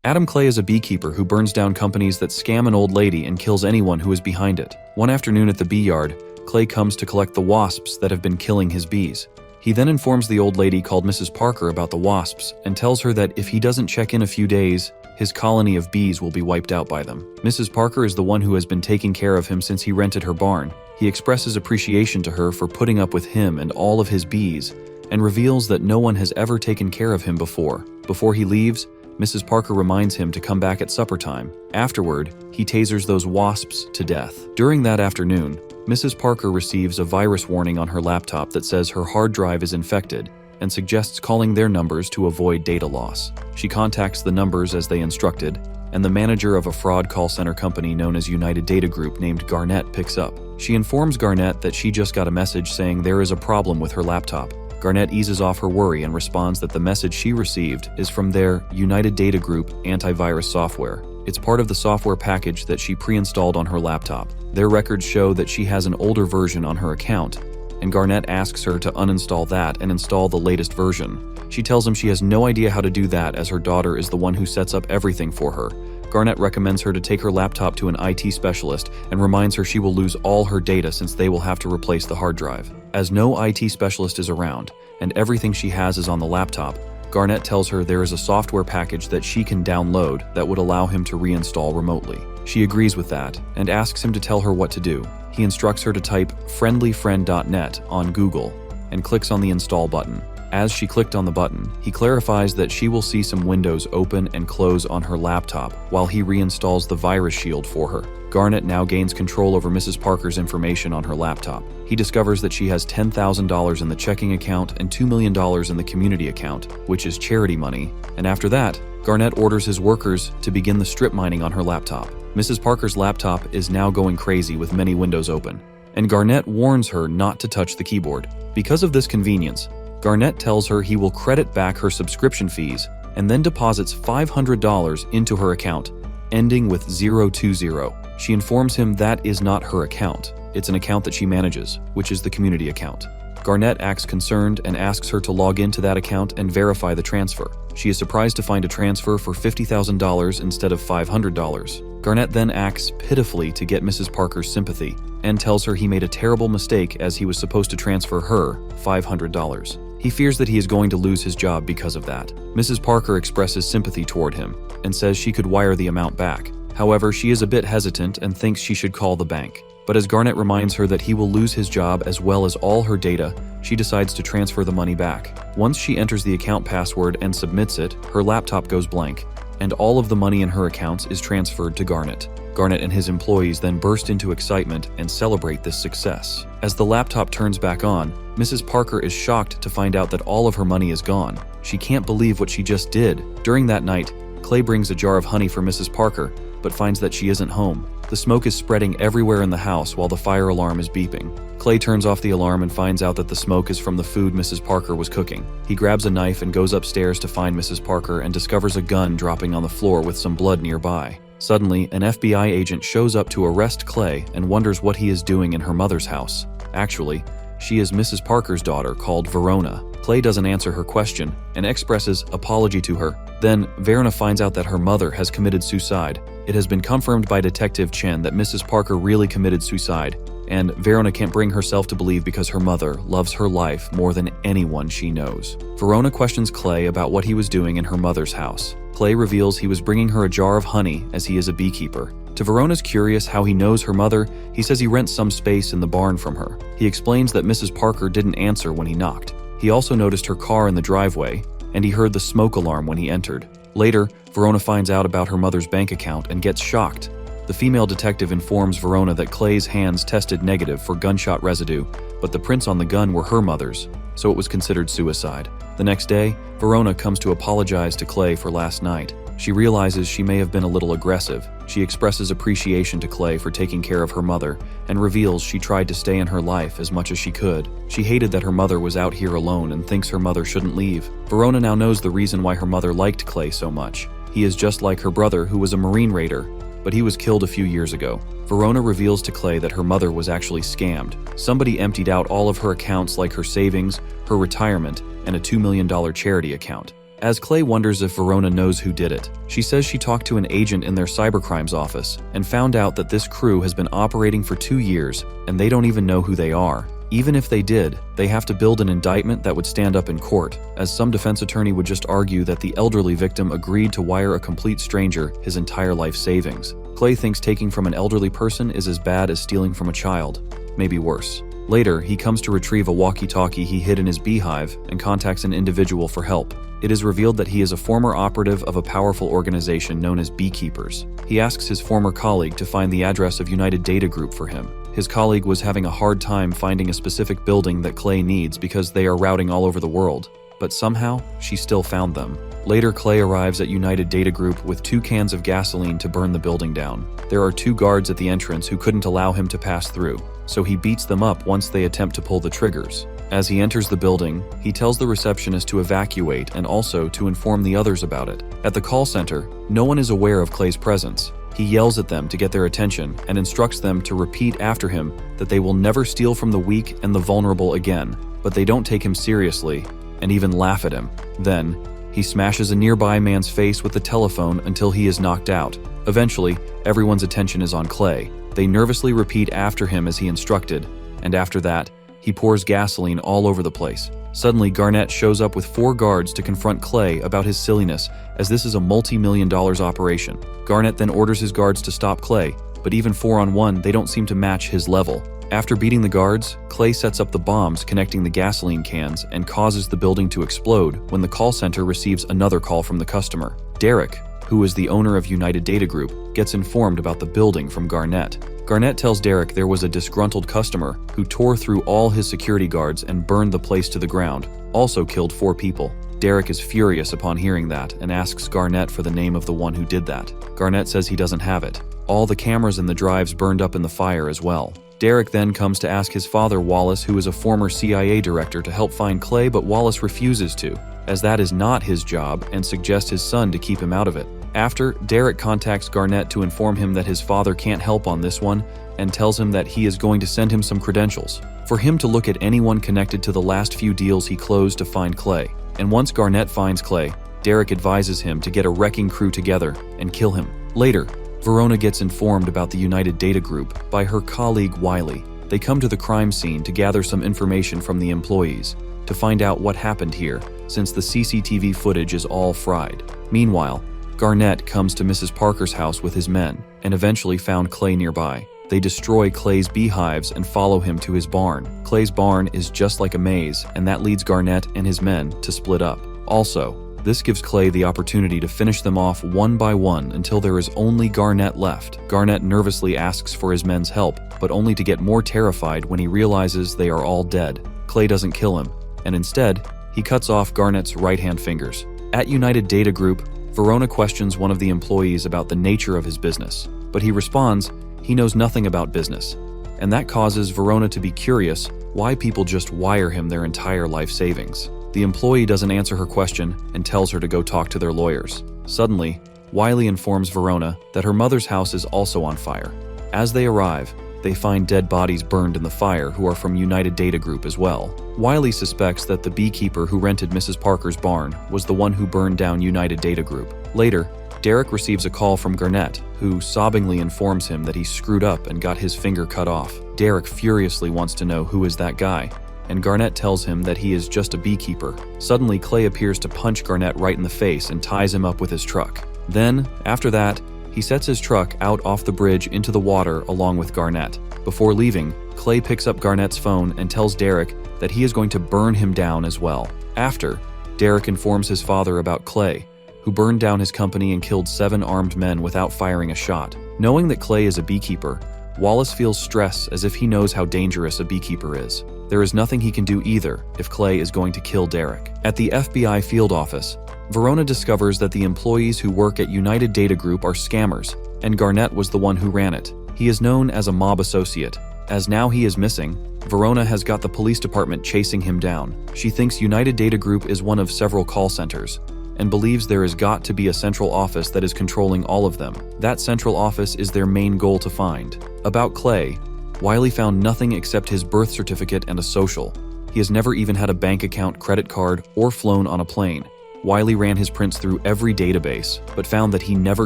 Adam Clay is a beekeeper who burns down companies that scam an old lady and kills anyone who is behind it. One afternoon at the bee yard, Clay comes to collect the wasps that have been killing his bees. He then informs the old lady called Mrs. Parker about the wasps and tells her that if he doesn't check in a few days, his colony of bees will be wiped out by them. Mrs. Parker is the one who has been taking care of him since he rented her barn. He expresses appreciation to her for putting up with him and all of his bees, and reveals that no one has ever taken care of him before. Before he leaves, Mrs. Parker reminds him to come back at supper time. Afterward, he tasers those wasps to death. During that afternoon, Mrs. Parker receives a virus warning on her laptop that says her hard drive is infected and suggests calling their numbers to avoid data loss. She contacts the numbers as they instructed, and the manager of a fraud call center company known as United Data Group named Garnett picks up. She informs Garnett that she just got a message saying there is a problem with her laptop. Garnett eases off her worry and responds that the message she received is from their United Data Group antivirus software. It's part of the software package that she pre-installed on her laptop. Their records show that she has an older version on her account, and Garnett asks her to uninstall that and install the latest version. She tells him she has no idea how to do that as her daughter is the one who sets up everything for her. Garnett recommends her to take her laptop to an IT specialist and reminds her she will lose all her data since they will have to replace the hard drive. As no IT specialist is around, and everything she has is on the laptop, Garnett tells her there is a software package that she can download that would allow him to reinstall remotely. She agrees with that and asks him to tell her what to do. He instructs her to type friendlyfriend.net on Google and clicks on the install button. As she clicked on the button, he clarifies that she will see some windows open and close on her laptop while he reinstalls the virus shield for her. Garnett now gains control over Mrs. Parker's information on her laptop. He discovers that she has $10,000 in the checking account and $2 million in the community account, which is charity money, and after that, Garnett orders his workers to begin the strip mining on her laptop. Mrs. Parker's laptop is now going crazy with many windows open, and Garnett warns her not to touch the keyboard. Because of this convenience, Garnett tells her he will credit back her subscription fees and then deposits $500 into her account, ending with 020. She informs him that is not her account. It's an account that she manages, which is the community account. Garnett acts concerned and asks her to log into that account and verify the transfer. She is surprised to find a transfer for $50,000 instead of $500. Garnett then acts pitifully to get Mrs. Parker's sympathy and tells her he made a terrible mistake as he was supposed to transfer her $500. He fears that he is going to lose his job because of that. Mrs. Parker expresses sympathy toward him and says she could wire the amount back. However, she is a bit hesitant and thinks she should call the bank. But as Garnett reminds her that he will lose his job as well as all her data, she decides to transfer the money back. Once she enters the account password and submits it, her laptop goes blank, and all of the money in her accounts is transferred to Garnett. Garnett and his employees then burst into excitement and celebrate this success. As the laptop turns back on, Mrs. Parker is shocked to find out that all of her money is gone. She can't believe what she just did. During that night, Clay brings a jar of honey for Mrs. Parker, but finds that she isn't home. The smoke is spreading everywhere in the house while the fire alarm is beeping. Clay turns off the alarm and finds out that the smoke is from the food Mrs. Parker was cooking. He grabs a knife and goes upstairs to find Mrs. Parker and discovers a gun dropping on the floor with some blood nearby. Suddenly, an FBI agent shows up to arrest Clay and wonders what he is doing in her mother's house. Actually, she is Mrs. Parker's daughter called Verona. Clay doesn't answer her question and expresses apology to her. Then, Verona finds out that her mother has committed suicide. It has been confirmed by Detective Chen that Mrs. Parker really committed suicide, and Verona can't bring herself to believe because her mother loves her life more than anyone she knows. Verona questions Clay about what he was doing in her mother's house. Clay reveals he was bringing her a jar of honey as he is a beekeeper. To Verona's curious how he knows her mother, he says he rents some space in the barn from her. He explains that Mrs. Parker didn't answer when he knocked. He also noticed her car in the driveway, and he heard the smoke alarm when he entered. Later, Verona finds out about her mother's bank account and gets shocked. The female detective informs Verona that Clay's hands tested negative for gunshot residue, but the prints on the gun were her mother's, so it was considered suicide. The next day, Verona comes to apologize to Clay for last night. She realizes she may have been a little aggressive. She expresses appreciation to Clay for taking care of her mother and reveals she tried to stay in her life as much as she could. She hated that her mother was out here alone and thinks her mother shouldn't leave. Verona now knows the reason why her mother liked Clay so much. He is just like her brother, who was a Marine raider, but he was killed a few years ago. Verona reveals to Clay that her mother was actually scammed. Somebody emptied out all of her accounts like her savings, her retirement, and a $2 million charity account. As Clay wonders if Verona knows who did it, she says she talked to an agent in their cybercrimes office and found out that this crew has been operating for 2 years and they don't even know who they are. Even if they did, they have to build an indictment that would stand up in court, as some defense attorney would just argue that the elderly victim agreed to wire a complete stranger his entire life savings. Clay thinks taking from an elderly person is as bad as stealing from a child, maybe worse. Later, he comes to retrieve a walkie-talkie he hid in his beehive and contacts an individual for help. It is revealed that he is a former operative of a powerful organization known as Beekeepers. He asks his former colleague to find the address of United Data Group for him. His colleague was having a hard time finding a specific building that Clay needs because they are routing all over the world, but somehow she still found them. Later, Clay arrives at United Data Group with 2 cans of gasoline to burn the building down. There are 2 guards at the entrance who couldn't allow him to pass through, so he beats them up once they attempt to pull the triggers. As he enters the building, he tells the receptionist to evacuate and also to inform the others about it. At the call center, no one is aware of Clay's presence. He yells at them to get their attention and instructs them to repeat after him that they will never steal from the weak and the vulnerable again, but they don't take him seriously and even laugh at him. Then, he smashes a nearby man's face with the telephone until he is knocked out. Eventually, everyone's attention is on Clay. They nervously repeat after him as he instructed, and after that, he pours gasoline all over the place. Suddenly, Garnett shows up with 4 guards to confront Clay about his silliness, as this is a multi-million-dollar operation. Garnett then orders his guards to stop Clay, but even 4-on-1, they don't seem to match his level. After beating the guards, Clay sets up the bombs connecting the gasoline cans and causes the building to explode when the call center receives another call from the customer. Derek, who is the owner of United Data Group, gets informed about the building from Garnett. Garnett tells Derek there was a disgruntled customer who tore through all his security guards and burned the place to the ground, also killed 4 people. Derek is furious upon hearing that and asks Garnett for the name of the one who did that. Garnett says he doesn't have it. All the cameras in the drives burned up in the fire as well. Derek then comes to ask his father, Wallace, who is a former CIA director, to help find Clay, but Wallace refuses to, as that is not his job, and suggests his son to keep him out of it. After, Derek contacts Garnett to inform him that his father can't help on this one and tells him that he is going to send him some credentials for him to look at anyone connected to the last few deals he closed to find Clay. And once Garnett finds Clay, Derek advises him to get a wrecking crew together and kill him. Later, Verona gets informed about the United Data Group by her colleague Wiley. They come to the crime scene to gather some information from the employees to find out what happened here, since the CCTV footage is all fried. Meanwhile, Garnett comes to Mrs. Parker's house with his men and eventually found Clay nearby. They destroy Clay's beehives and follow him to his barn. Clay's barn is just like a maze, and that leads Garnett and his men to split up. Also, this gives Clay the opportunity to finish them off one by one until there is only Garnett left. Garnett nervously asks for his men's help, but only to get more terrified when he realizes they are all dead. Clay doesn't kill him, and instead, he cuts off Garnett's right-hand fingers. At United Data Group, Verona questions one of the employees about the nature of his business, but he responds he knows nothing about business, and that causes Verona to be curious why people just wire him their entire life savings. The employee doesn't answer her question and tells her to go talk to their lawyers. Suddenly, Wiley informs Verona that her mother's house is also on fire. As they arrive, they find dead bodies burned in the fire who are from United Data Group as well. Wiley suspects that the beekeeper who rented Mrs. Parker's barn was the one who burned down United Data Group. Later, Derek receives a call from Garnett, who sobbingly informs him that he screwed up and got his finger cut off. Derek furiously wants to know who is that guy, and Garnett tells him that he is just a beekeeper. Suddenly, Clay appears to punch Garnett right in the face and ties him up with his truck. Then, after that, he sets his truck out off the bridge into the water along with Garnett. Before leaving, Clay picks up Garnett's phone and tells Derek that he is going to burn him down as well. After, Derek informs his father about Clay, who burned down his company and killed 7 armed men without firing a shot. Knowing that Clay is a beekeeper, Wallace feels stress as if he knows how dangerous a beekeeper is. There is nothing he can do either if Clay is going to kill Derek. At the FBI field office, Verona discovers that the employees who work at United Data Group are scammers, and Garnett was the one who ran it. He is known as a mob associate. As now he is missing, Verona has got the police department chasing him down. She thinks United Data Group is one of several call centers, and believes there has got to be a central office that is controlling all of them. That central office is their main goal to find. About Clay, Wiley found nothing except his birth certificate and a social. He has never even had a bank account, credit card, or flown on a plane. Wiley ran his prints through every database, but found that he never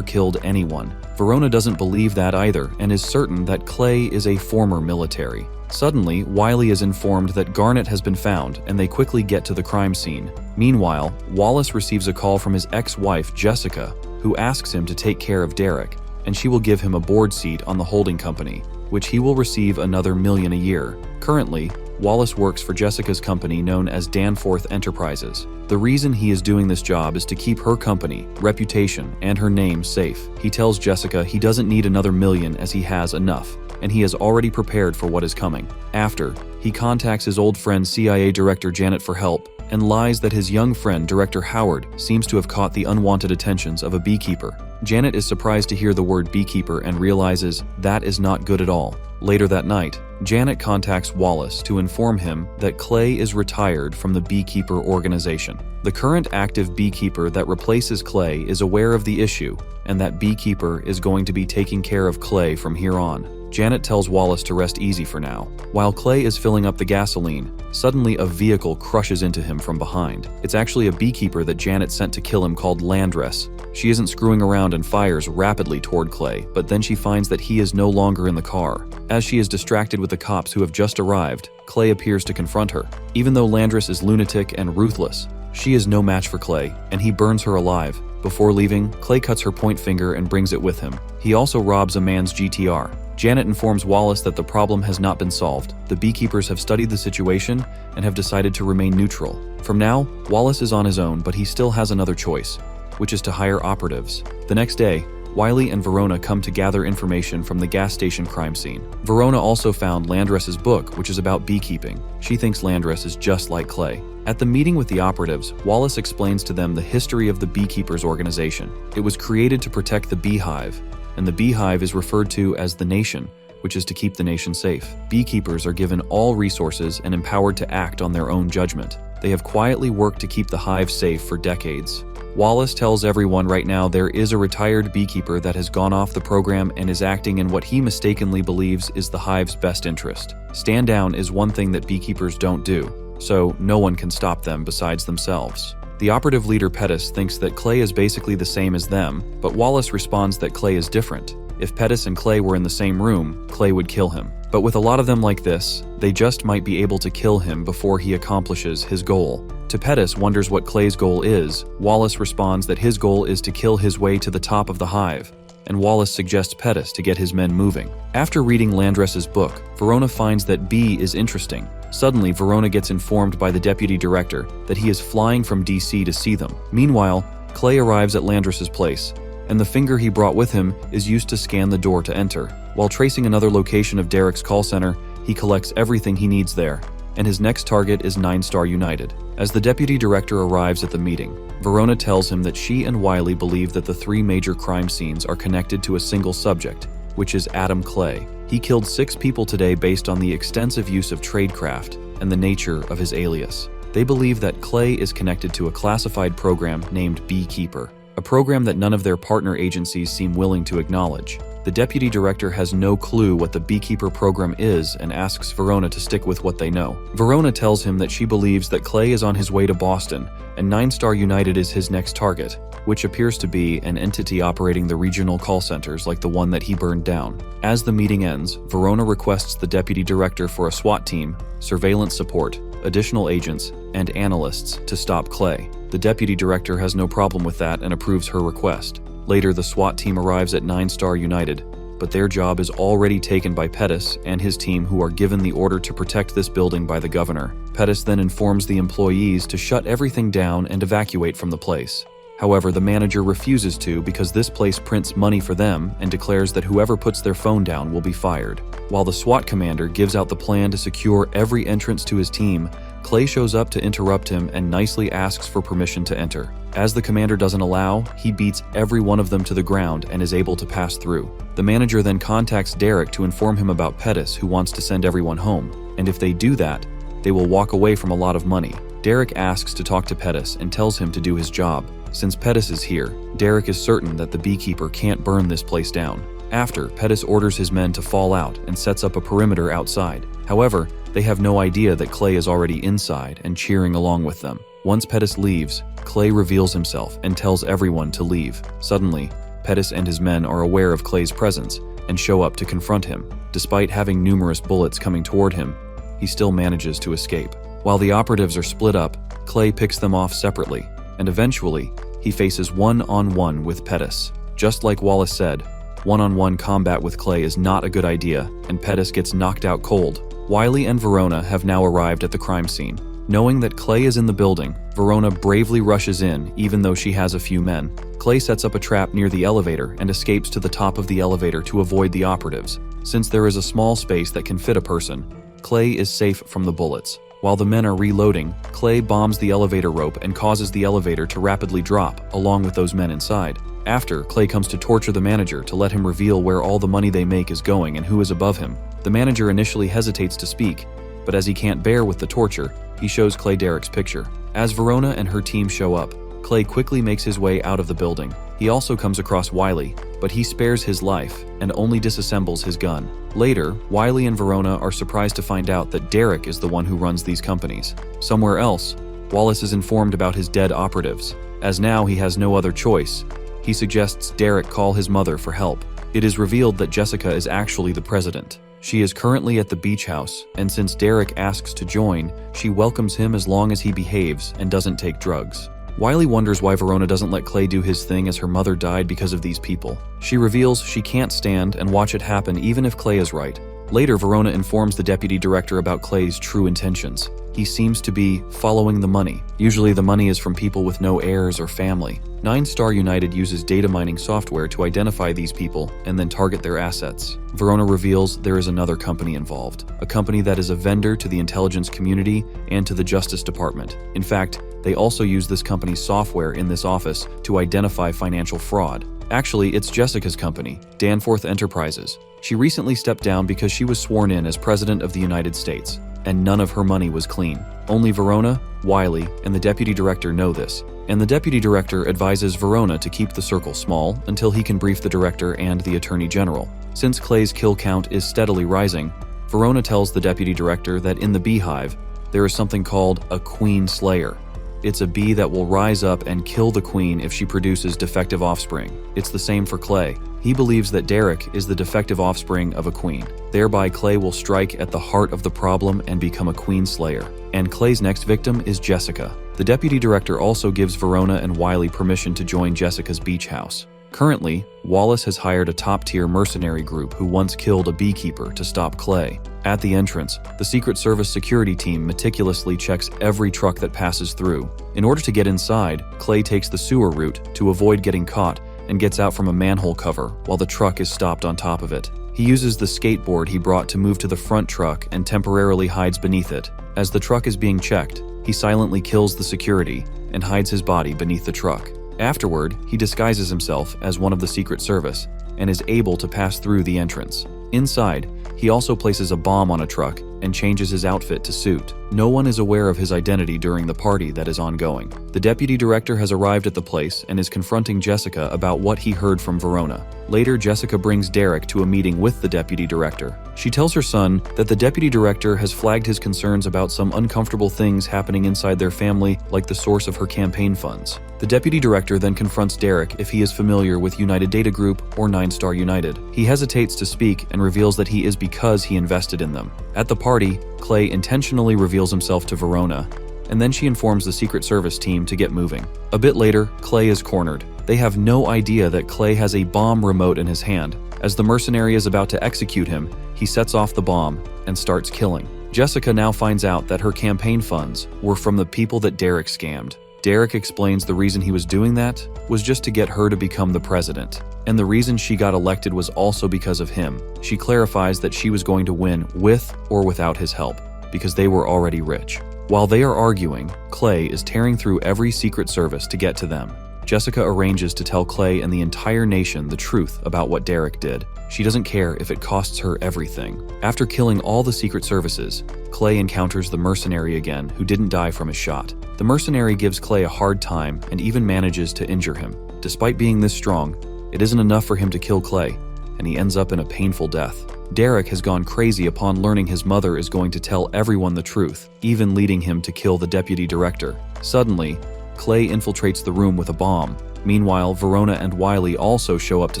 killed anyone. Verona doesn't believe that either and is certain that Clay is a former military. Suddenly, Wiley is informed that Garnet has been found, and they quickly get to the crime scene. Meanwhile, Wallace receives a call from his ex-wife, Jessica, who asks him to take care of Derek, and she will give him a board seat on the holding company, which he will receive another $1 million a year. Currently, Wallace works for Jessica's company known as Danforth Enterprises. The reason he is doing this job is to keep her company, reputation, and her name safe. He tells Jessica he doesn't need another $1 million as he has enough, and he has already prepared for what is coming. After, he contacts his old friend CIA Director Janet for help and lies that his young friend Director Howard seems to have caught the unwanted attentions of a beekeeper. Janet is surprised to hear the word beekeeper and realizes that is not good at all. Later that night, Janet contacts Wallace to inform him that Clay is retired from the Beekeeper organization. The current active beekeeper that replaces Clay is aware of the issue and that Beekeeper is going to be taking care of Clay from here on. Janet tells Wallace to rest easy for now. While Clay is filling up the gasoline, suddenly a vehicle crushes into him from behind. It's actually a beekeeper that Janet sent to kill him called Landress. She isn't screwing around and fires rapidly toward Clay, but then she finds that he is no longer in the car. As she is distracted with the cops who have just arrived, Clay appears to confront her. Even though Landress is lunatic and ruthless, she is no match for Clay, and he burns her alive. Before leaving, Clay cuts her point finger and brings it with him. He also robs a man's GTR. Janet informs Wallace that the problem has not been solved. The beekeepers have studied the situation and have decided to remain neutral. From now, Wallace is on his own, but he still has another choice, which is to hire operatives. The next day, Wiley and Verona come to gather information from the gas station crime scene. Verona also found Landress's book, which is about beekeeping. She thinks Landress is just like Clay. At the meeting with the operatives, Wallace explains to them the history of the Beekeepers organization. It was created to protect the beehive, and the beehive is referred to as the nation, which is to keep the nation safe. Beekeepers are given all resources and empowered to act on their own judgment. They have quietly worked to keep the hive safe for decades. Wallace tells everyone right now there is a retired beekeeper that has gone off the program and is acting in what he mistakenly believes is the hive's best interest. Stand down is one thing that beekeepers don't do, so no one can stop them besides themselves. The operative leader Pettis thinks that Clay is basically the same as them, but Wallace responds that Clay is different. If Pettis and Clay were in the same room, Clay would kill him. But with a lot of them like this, they just might be able to kill him before he accomplishes his goal. To Pettis wonders what Clay's goal is, Wallace responds that his goal is to kill his way to the top of the hive, and Wallace suggests Pettis to get his men moving. After reading Landress's book, Verona finds that B is interesting. Suddenly, Verona gets informed by the deputy director that he is flying from DC to see them. Meanwhile, Clay arrives at Landress's place, and the finger he brought with him is used to scan the door to enter. While tracing another location of Derek's call center, he collects everything he needs there, and his next target is 9-Star United. As the deputy director arrives at the meeting, Verona tells him that she and Wiley believe that the 3 major crime scenes are connected to a single subject, which is Adam Clay. He killed 6 people today based on the extensive use of tradecraft and the nature of his alias. They believe that Clay is connected to a classified program named Beekeeper, a program that none of their partner agencies seem willing to acknowledge. The deputy director has no clue what the Beekeeper program is and asks Verona to stick with what they know. Verona tells him that she believes that Clay is on his way to Boston and 9-Star United is his next target, which appears to be an entity operating the regional call centers like the one that he burned down. As the meeting ends, Verona requests the deputy director for a SWAT team, surveillance support, additional agents, and analysts to stop Clay. The deputy director has no problem with that and approves her request. Later, the SWAT team arrives at 9-Star United, but their job is already taken by Pettis and his team, who are given the order to protect this building by the governor. Pettis then informs the employees to shut everything down and evacuate from the place. However, the manager refuses to because this place prints money for them and declares that whoever puts their phone down will be fired. While the SWAT commander gives out the plan to secure every entrance to his team, Clay shows up to interrupt him and nicely asks for permission to enter. As the commander doesn't allow, he beats every one of them to the ground and is able to pass through. The manager then contacts Derek to inform him about Pettis, who wants to send everyone home, and if they do that, they will walk away from a lot of money. Derek asks to talk to Pettis and tells him to do his job. Since Pettis is here, Derek is certain that the Beekeeper can't burn this place down. After, Pettis orders his men to fall out and sets up a perimeter outside. However, they have no idea that Clay is already inside and cheering along with them. Once Pettis leaves, Clay reveals himself and tells everyone to leave. Suddenly, Pettis and his men are aware of Clay's presence and show up to confront him. Despite having numerous bullets coming toward him, he still manages to escape. While the operatives are split up, Clay picks them off separately, and eventually, he faces one-on-one with Pettis. Just like Wallace said, one-on-one combat with Clay is not a good idea, and Pettis gets knocked out cold. Wiley and Verona have now arrived at the crime scene. Knowing that Clay is in the building, Verona bravely rushes in, even though she has a few men. Clay sets up a trap near the elevator and escapes to the top of the elevator to avoid the operatives. Since there is a small space that can fit a person, Clay is safe from the bullets. While the men are reloading, Clay bombs the elevator rope and causes the elevator to rapidly drop, along with those men inside. After, Clay comes to torture the manager to let him reveal where all the money they make is going and who is above him. The manager initially hesitates to speak, but as he can't bear with the torture, he shows Clay Derek's picture. As Verona and her team show up, Clay quickly makes his way out of the building. He also comes across Wiley, but he spares his life and only disassembles his gun. Later, Wiley and Verona are surprised to find out that Derek is the one who runs these companies. Somewhere else, Wallace is informed about his dead operatives. As now he has no other choice, he suggests Derek call his mother for help. It is revealed that Jessica is actually the president. She is currently at the beach house, and since Derek asks to join, she welcomes him as long as he behaves and doesn't take drugs. Wiley wonders why Verona doesn't let Clay do his thing as her mother died because of these people. She reveals she can't stand and watch it happen even if Clay is right. Later, Verona informs the deputy director about Clay's true intentions. He seems to be following the money. Usually the money is from people with no heirs or family. 9-Star United uses data mining software to identify these people and then target their assets. Verona reveals there is another company involved, a company that is a vendor to the intelligence community and to the Justice Department. In fact, they also use this company's software in this office to identify financial fraud. Actually, it's Jessica's company, Danforth Enterprises. She recently stepped down because she was sworn in as President of the United States, and none of her money was clean. Only Verona, Wiley, and the Deputy Director know this, and the Deputy Director advises Verona to keep the circle small until he can brief the Director and the Attorney General. Since Clay's kill count is steadily rising, Verona tells the Deputy Director that in the beehive, there is something called a Queen Slayer. It's a bee that will rise up and kill the queen if she produces defective offspring. It's the same for Clay. He believes that Derek is the defective offspring of a queen. Thereby, Clay will strike at the heart of the problem and become a queen slayer. And Clay's next victim is Jessica. The Deputy Director also gives Verona and Wiley permission to join Jessica's beach house. Currently, Wallace has hired a top-tier mercenary group who once killed a beekeeper to stop Clay. At the entrance, the Secret Service security team meticulously checks every truck that passes through. In order to get inside, Clay takes the sewer route to avoid getting caught and gets out from a manhole cover while the truck is stopped on top of it. He uses the skateboard he brought to move to the front truck and temporarily hides beneath it. As the truck is being checked, he silently kills the security and hides his body beneath the truck. Afterward, he disguises himself as one of the Secret Service and is able to pass through the entrance. Inside, he also places a bomb on a truck and changes his outfit to suit. No one is aware of his identity during the party that is ongoing. The Deputy Director has arrived at the place and is confronting Jessica about what he heard from Verona. Later, Jessica brings Derek to a meeting with the Deputy Director. She tells her son that the Deputy Director has flagged his concerns about some uncomfortable things happening inside their family, like the source of her campaign funds. The Deputy Director then confronts Derek if he is familiar with United Data Group or 9-Star United. He hesitates to speak and reveals that he is because he invested in them. At the party, Clay intentionally reveals himself to Verona, and then she informs the Secret Service team to get moving. A bit later, Clay is cornered. They have no idea that Clay has a bomb remote in his hand. As the mercenary is about to execute him, he sets off the bomb and starts killing. Jessica now finds out that her campaign funds were from the people that Derek scammed. Derek explains the reason he was doing that was just to get her to become the president. And the reason she got elected was also because of him. She clarifies that she was going to win with or without his help, because they were already rich. While they are arguing, Clay is tearing through every Secret Service to get to them. Jessica arranges to tell Clay and the entire nation the truth about what Derek did. She doesn't care if it costs her everything. After killing all the Secret Services, Clay encounters the mercenary again, who didn't die from his shot. The mercenary gives Clay a hard time and even manages to injure him. Despite being this strong, it isn't enough for him to kill Clay, and he ends up in a painful death. Derek has gone crazy upon learning his mother is going to tell everyone the truth, even leading him to kill the Deputy Director. Suddenly, Clay infiltrates the room with a bomb. Meanwhile, Verona and Wiley also show up to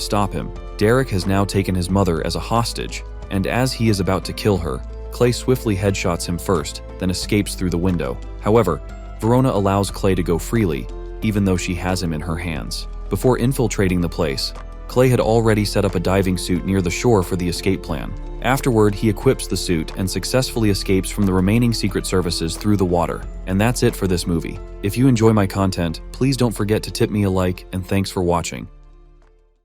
stop him. Derek has now taken his mother as a hostage, and as he is about to kill her, Clay swiftly headshots him first, then escapes through the window. However, Verona allows Clay to go freely, even though she has him in her hands. Before infiltrating the place, Clay had already set up a diving suit near the shore for the escape plan. Afterward, he equips the suit and successfully escapes from the remaining Secret Services through the water. And that's it for this movie. If you enjoy my content, please don't forget to tip me a like, and thanks for watching.